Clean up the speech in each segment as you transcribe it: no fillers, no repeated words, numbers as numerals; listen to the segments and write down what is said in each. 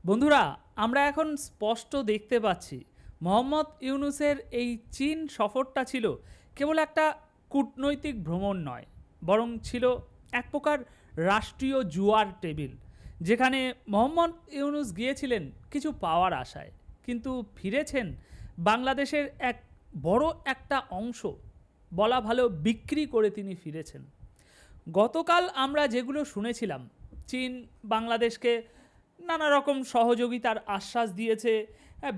বন্ধুরা, আমরা এখন স্পষ্ট দেখতে পাচ্ছি মোহাম্মদ ইউনূসের এই চীন সফরটা ছিল কেবল একটা কূটনৈতিক ভ্রমণ নয়, বরং ছিল এক প্রকার রাষ্ট্রীয় জুয়ার টেবিল, যেখানে মোহাম্মদ ইউনূস গিয়েছিলেন কিছু পাওয়ার আশায়, কিন্তু ফিরেছেন বাংলাদেশের এক বড় একটা অংশ, বলা ভালো বিক্রি করে তিনি ফিরেছেন। গতকাল আমরা যেগুলো শুনেছিলাম, চীন বাংলাদেশকে নানা রকম সহযোগিতার আশ্বাস দিয়েছে,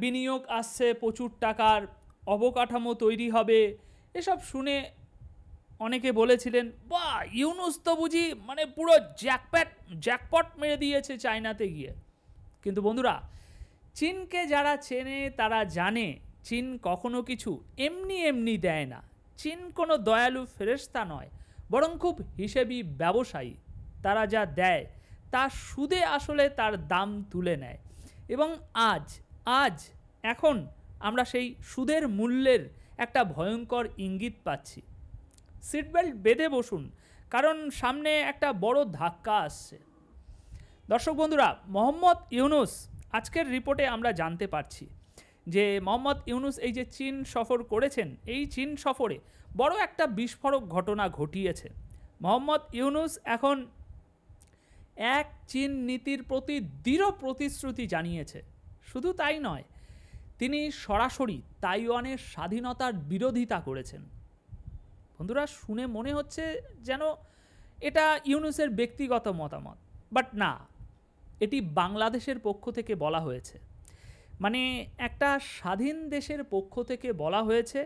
বিনিয়োগ আসছে প্রচুর টাকার, অবকাঠামো তৈরি হবে, এসব শুনে অনেকে বলেছিলেন বাহ, ইউনূস তো বুঝি মানে পুরো জ্যাকপট মেরে দিয়েছে চায়নাতে গিয়ে। কিন্তু বন্ধুরা, চীনকে যারা চেনে তারা জানে চীন কখনো কিছু এমনি এমনি দেয় না। চীন কোনো দয়ালু ফেরেশতা নয়, বরং খুব হিসেবি ব্যবসায়ী। তারা যা দেয় তা সুদে আসলে তার দাম তুলে নেয়। এবং আজ এখন আমরা সেই সুদের মূল্যের একটা ভয়ঙ্কর ইঙ্গিত পাচ্ছি। সিটবেল্ট বেঁধে বসুন, কারণ সামনে একটা বড় ধাক্কা আসছে। দর্শক বন্ধুরা, মোহাম্মদ ইউনূস আজকের রিপোর্টে আমরা জানতে পারছি যে মোহাম্মদ ইউনূস এই যে চীন সফর করেছেন, এই চীন সফরে বড় একটা বিস্ফোরক ঘটনা ঘটিয়েছে। মোহাম্মদ ইউনূস এখন এক চীন নীতির প্রতি দৃঢ় প্রতিশ্রুতি জানিয়েছে। শুধু তাই নয়, তিনি সরাসরি তাইওয়ানের স্বাধীনতার বিরোধিতা করেছেন। বন্ধুরা, শুনে মনে হচ্ছে যেন এটা ইউনূসের ব্যক্তিগত মতামত, বাট না, এটি বাংলাদেশের পক্ষ থেকে বলা হয়েছে। মানে একটা স্বাধীন দেশের পক্ষ থেকে বলা হয়েছে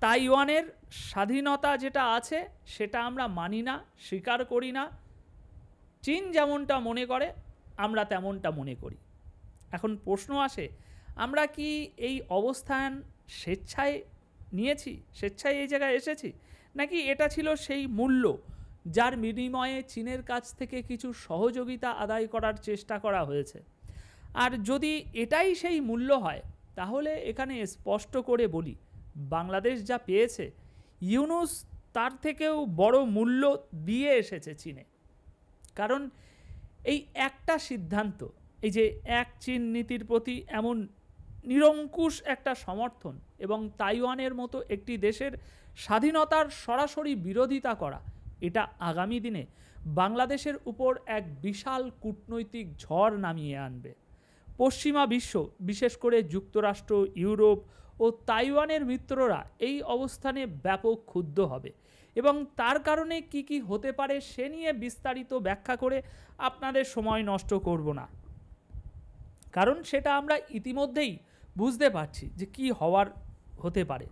তাইওয়ানের স্বাধীনতা যেটা আছে সেটা আমরা মানি না, স্বীকার করি না। চীন যেমনটা মনে করে আমরা তেমনটা মনে করি। এখন প্রশ্ন আসে, আমরা কি এই অবস্থান স্বেচ্ছায় নিয়েছি, স্বেচ্ছায় এই জায়গায় এসেছি, নাকি এটা ছিল সেই মূল্য যার বিনিময়ে চীনের কাছ থেকে কিছু সহযোগিতা আদায় করার চেষ্টা করা হয়েছে? আর যদি এটাই সেই মূল্য হয়, তাহলে এখানে স্পষ্ট করে বলি, বাংলাদেশ যা পেয়েছে ইউনূস তার থেকেও বড় মূল্য দিয়ে এসেছে চীনে। কারণ এই একটা সিদ্ধান্ত, এই যে এক চীন নীতির প্রতি এমন নিরঙ্কুশ একটা সমর্থন এবং তাইওয়ানের মতো একটি দেশের স্বাধীনতার সরাসরি বিরোধিতা করা, এটা আগামী দিনে বাংলাদেশের উপর এক বিশাল কূটনৈতিক ঝড় নামিয়ে আনবে। পশ্চিমা বিশ্ব, বিশেষ করে যুক্তরাষ্ট্র, ইউরোপ ও তাইওয়ানের মিত্ররা এই অবস্থানে ব্যাপক ক্ষুব্ধ হবে এবং তার কারণে কি কি হতে পারে সে নিয়ে বিস্তারিত ব্যাখ্যা করে আপনাদের সময় নষ্ট করব না, কারণ সেটা আমরা ইতিমধ্যেই বুঝতে পারছি যে কি হওয়ার হতে পারে।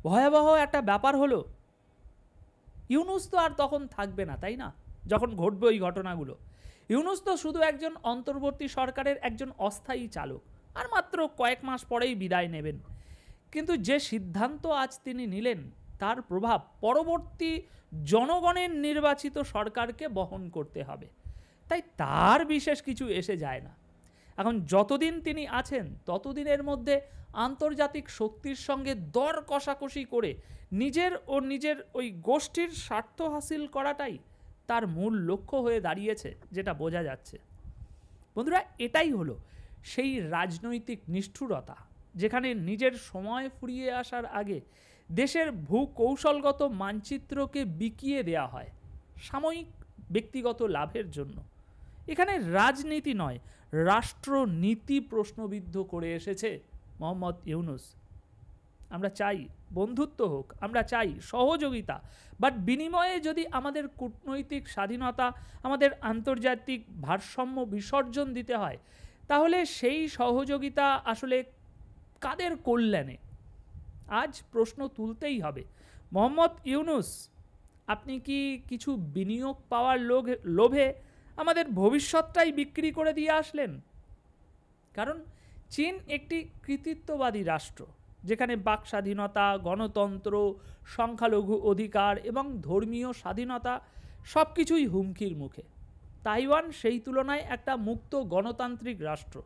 ভয়াবহ একটা ব্যাপার হলো, ইউনূস তো আর তখন থাকবে না, তাই না? যখন ঘটবে ওই ঘটনাগুলো, ইউনূস তো শুধু একজন অন্তর্বর্তী সরকারের একজন অস্থায়ী চালক, আর মাত্র কয়েক মাস পরেই বিদায় নেবেন। কিন্তু যে সিদ্ধান্ত আজ তিনি নিলেন তার প্রভাব পরবর্তী জনগণের নির্বাচিত সরকারকে বহন করতে হবে, তাই তার বিশেষ কিছু এসে যায় না। এখন যতদিন তিনি আছেন ততদিনের মধ্যে আন্তর্জাতিক শক্তির সঙ্গে দর কষাকষি করে নিজের ওই গোষ্ঠীর স্বার্থ হাসিল করাটাই তার মূল লক্ষ্য হয়ে দাঁড়িয়েছে, যেটা বোঝা যাচ্ছে। বন্ধুরা, এটাই হলো সেই রাজনৈতিক নিষ্ঠুরতা, যেখানে নিজের সময় ফুরিয়ে আসার আগে দেশের ভূকৌশলগত মানচিত্রকে বিকিয়ে দেয়া হয় সাময়িক ব্যক্তিগত লাভের জন্য। এখানে রাজনীতি নয়, রাষ্ট্রনীতি প্রশ্নবিদ্ধ করে এসেছে মোহাম্মদ ইউনূস। আমরা চাই বন্ধুত্ব হোক, আমরা চাই সহযোগিতা, বাট বিনিময়ে যদি আমাদের কূটনৈতিক স্বাধীনতা, আমাদের আন্তর্জাতিক ভারসাম্য বিসর্জন দিতে হয়, তাহলে সেই সহযোগিতা আসলে কাদের কল্যাণে? আজ প্রশ্ন তুলতেই হবে। মোহাম্মদ ইউনূস, আপনি কি কিছু বিনিয়োগ পাওয়ার লোভে আমাদের ভবিষ্যৎটাই বিক্রি করে দিয়ে আসলেন? কারণ চীন একটি কৃতিত্ববাদী রাষ্ট্র, যেখানে বাক স্বাধীনতা, গণতন্ত্র, সংখ্যালঘু অধিকার এবং ধর্মীয় স্বাধীনতা সব কিছুই হুমকির মুখে। তাইওয়ান সেই তুলনায় একটা মুক্ত গণতান্ত্রিক রাষ্ট্র।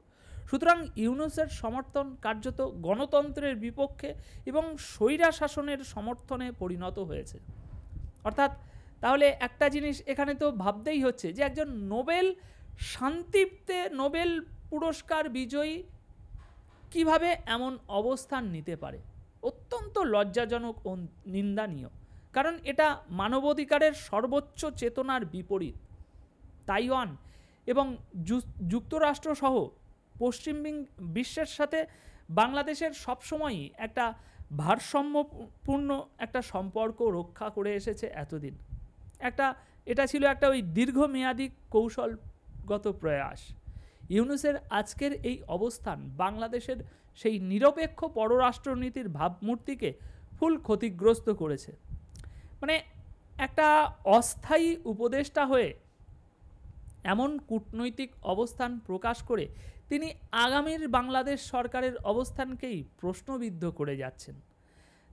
সুতরাং ইউনূসের সমর্থন কার্যত গণতন্ত্রের বিপক্ষে এবং স্বৈরা শাসনের সমর্থনে পরিণত হয়েছে। অর্থাৎ তাহলে একটা জিনিস এখানে তো ভাবতেই হচ্ছে যে একজন নোবেল পুরস্কার বিজয়ী কিভাবে এমন অবস্থান নিতে পারে? অত্যন্ত লজ্জাজনক ও নিন্দানীয়, কারণ এটা মানবাধিকারের সর্বোচ্চ চেতনার বিপরীত। তাইওয়ান এবং যুক্তরাষ্ট্র সহ পশ্চিম বিশ্বের সাথে বাংলাদেশের সবসময়ই একটা ভারসাম্যপূর্ণ একটা সম্পর্ক রক্ষা করে এসেছে এতদিন। এটা ছিল একটা ওই দীর্ঘমেয়াদী কৌশলগত প্রয়াস। ইউনূসের আজকের এই অবস্থান বাংলাদেশের সেই নিরপেক্ষ পররাষ্ট্রনীতির ভাবমূর্তিকে ফুল ক্ষতিগ্রস্ত করেছে। মানে একটা অস্থায়ী উপদেষ্টা হয়ে এমন কূটনৈতিক অবস্থান প্রকাশ করে তিনি আগামীর বাংলাদেশ সরকারের অবস্থানকেই প্রশ্নবিদ্ধ করে যাচ্ছেন,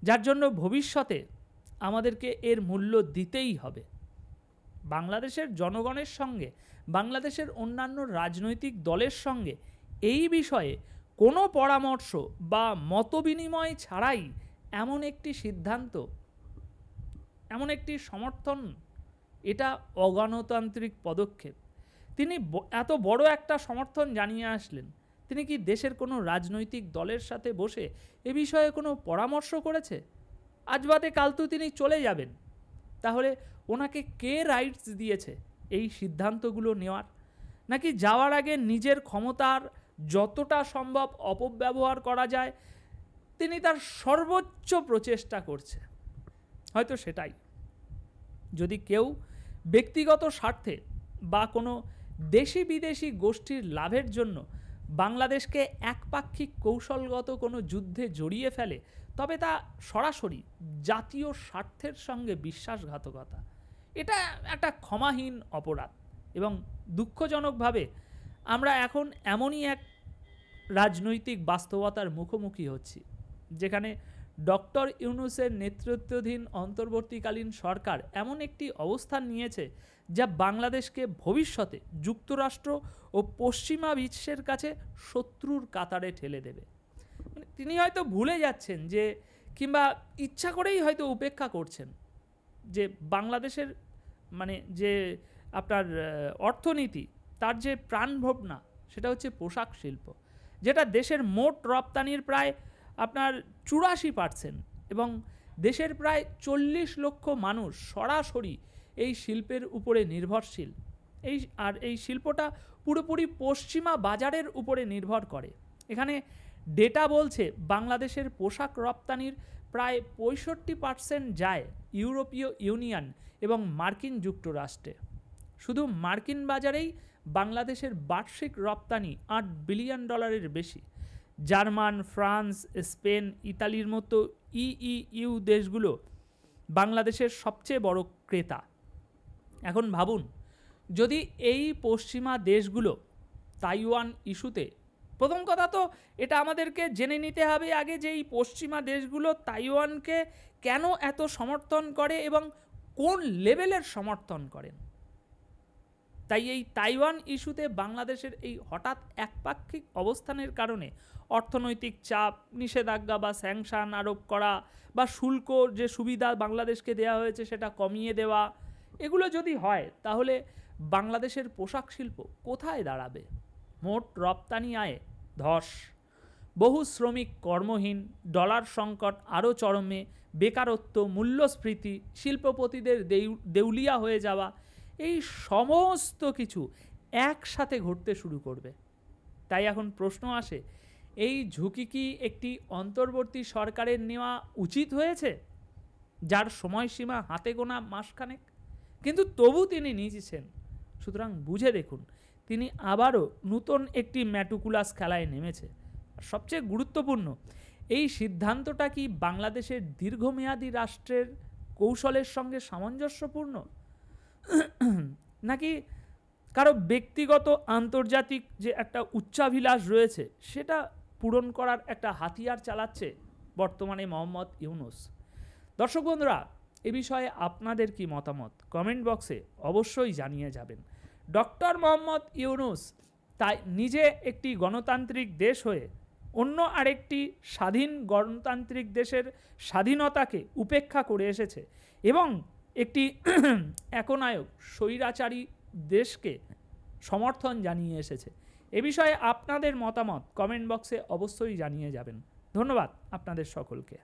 যার জন্য ভবিষ্যতে আমাদেরকে এর মূল্য দিতেই হবে। বাংলাদেশের জনগণের সঙ্গে, বাংলাদেশের অন্যান্য রাজনৈতিক দলের সঙ্গে এই বিষয়ে কোনো পরামর্শ বা মতবিনিময় ছাড়াই এমন একটি সিদ্ধান্ত, এমন একটি সমর্থন, এটা অগণতান্ত্রিক পদক্ষেপ। তিনি এত বড় একটা সমর্থন জানিয়ে আসলেন, তিনি কি দেশের কোনো রাজনৈতিক দলের সাথে বসে এ বিষয়ে কোনো পরামর্শ করেছে? আজ বাদে কাল তো তিনি চলে যাবেন, তাহলে ওনাকে কে রাইটস দিয়েছে এই সিদ্ধান্তগুলো নেওয়ার? নাকি যাওয়ার আগে নিজের ক্ষমতার যতটা সম্ভব অপব্যবহার করা যায় তিনি তার সর্বোচ্চ প্রচেষ্টা করছে? হয়তো সেটাই। যদি কেউ ব্যক্তিগত স্বার্থে বা কোনো দেশি বিদেশি গোষ্ঠীর লাভের জন্য বাংলাদেশকে একপাক্ষিক কৌশলগত কোনো যুদ্ধে জড়িয়ে ফেলে, তবে তা সরাসরি জাতীয় স্বার্থের সঙ্গে বিশ্বাসঘাতকতা। এটা একটা ক্ষমাহীন অপরাধ। এবং দুঃখজনকভাবে আমরা এখন এমনই এক রাজনৈতিক বাস্তবতার মুখোমুখি হচ্ছি, যেখানে ডক্টর ইউনূসের নেতৃত্বাধীন অন্তর্বর্তীকালীন সরকার এমন একটি অবস্থান নিয়েছে যা বাংলাদেশকে ভবিষ্যতে যুক্তরাষ্ট্র ও পশ্চিমা বিশ্বের কাছে শত্রুর কাতারে ঠেলে দেবে। মানে তিনি হয়তো ভুলে যাচ্ছেন যে, কিংবা ইচ্ছা করেই হয়তো উপেক্ষা করছেন যে বাংলাদেশের মানে যে আপনার অর্থনীতি, তার যে প্রাণভাবনা, সেটা হচ্ছে পোশাক শিল্প, যেটা দেশের মোট রপ্তানির প্রায় আপনার 84%, এবং দেশের প্রায় 40 লক্ষ মানুষ সরাসরি এই শিল্পের উপরে নির্ভরশীল। এই শিল্পটা পুরোপুরি পশ্চিমা বাজারের উপরে নির্ভর করে। এখানে ডেটা বলছে বাংলাদেশের পোশাক রপ্তানির প্রায় 65% যায় ইউরোপীয় ইউনিয়ন এবং মার্কিন যুক্তরাষ্ট্রে। শুধু মার্কিন বাজারেই বাংলাদেশের বার্ষিক রপ্তানি $8 বিলিয়ন বেশি। জার্মান, ফ্রান্স, স্পেন, ইতালির মতো ইইউ দেশগুলো বাংলাদেশের সবচেয়ে বড় ক্রেতা। এখন ভাবুন, যদি এই পশ্চিমা দেশগুলো তাইওয়ান ইস্যুতে, প্রথম কথা তো এটা আমাদেরকে জেনে নিতে হবে আগে যে এই পশ্চিমা দেশগুলো তাইওয়ানকে কেন এত সমর্থন করে এবং কোন লেভেলের সমর্থন করেন। তাই এই তাইওয়ান ইস্যুতে বাংলাদেশের এই হঠাৎ একপাক্ষিক অবস্থানের কারণে অর্থনৈতিক চাপ, নিষেধাজ্ঞা বা স্যাংশন আরোপ করা, বা শুল্ক যে সুবিধা বাংলাদেশকে দেওয়া হয়েছে সেটা কমিয়ে দেওয়া, এগুলো যদি হয় তাহলে বাংলাদেশের পোশাক শিল্প কোথায় দাঁড়াবে? মোট রপ্তানি আয়ে ধস, বহু শ্রমিক কর্মহীন, ডলার সংকট আরও চরমে, বেকারত্ব, মূল্যস্ফীতি, শিল্পপতিদের দেউলিয়া হয়ে যাওয়া, এই সমস্ত কিছু একসাথে ঘটতে শুরু করবে। তাই এখন প্রশ্ন আসে, এই ঝুঁকি কি একটি অন্তর্বর্তী সরকারের নেওয়া উচিত হয়েছে, যার সময়সীমা হাতে গোনা মাসখানেক? কিন্তু তবু তিনি নিয়েছেন। সুতরাং বুঝে দেখুন, তিনি আবারও নতুন একটি ম্যাটুকুলাস খেলায় নেমেছে। সবচেয়ে গুরুত্বপূর্ণ, এই সিদ্ধান্তটা কি বাংলাদেশের দীর্ঘমেয়াদী রাষ্ট্রের কৌশলের সঙ্গে সামঞ্জস্যপূর্ণ, নাকি কারো ব্যক্তিগত আন্তর্জাতিক যে একটা উচ্চাভিলাষ রয়েছে সেটা পূরণ করার একটা হাতিয়ার চালাচ্ছে বর্তমানে মোহাম্মদ ইউনূস? দর্শক বন্ধুরা, এ বিষয়ে আপনাদের কি মতামত কমেন্ট বক্সে অবশ্যই জানিয়ে যাবেন। ডক্টর মোহাম্মদ ইউনূস তাই নিজে একটি গণতান্ত্রিক দেশ হয়ে অন্য আরেকটি স্বাধীন গণতান্ত্রিক দেশের স্বাধীনতাকে উপেক্ষা করে এসেছে এবং একটি একনায়ক স্বৈরাচারী দেশকে সমর্থন জানিয়ে এসেছে, এ বিষয়ে আপনাদের মতামত কমেন্ট বক্সে অবশ্যই জানিয়ে যাবেন। ধন্যবাদ আপনাদের সকলকে।